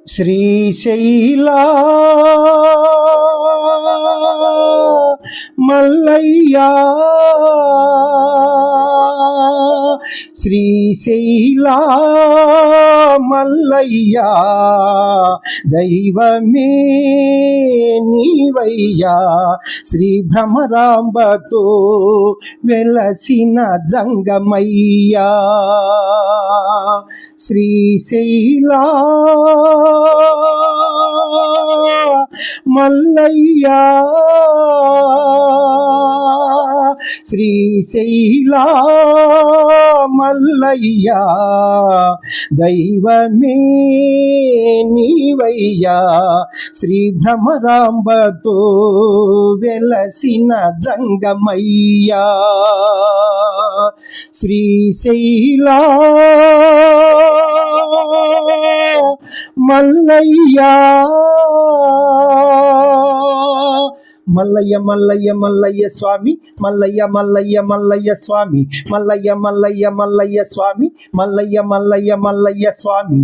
శ్రీశైల మల్లయ్య శ్రీశైల మల్లయ్య దైవమే నీవయ్యా శ్రీ భ్రమరాంబతో వెలసిన జంగమయ్యా శ్రీశైల మల్లయ్య శ్రీశైల మల్లయ్య దైవమే నీవయ్యా శ్రీ భ్రమరాంబతో వెలసిన జంగమయ్యా శ్రీశైల మల్లయ్య మల్లయ్య మల్లయ్య మల్లయ్య స్వామి మల్లయ్య మల్లయ్య మల్లయ్య స్వామి మల్లయ్య మల్లయ్య మల్లయ్య స్వామి మల్లయ్య మల్లయ్య మల్లయ్య స్వామి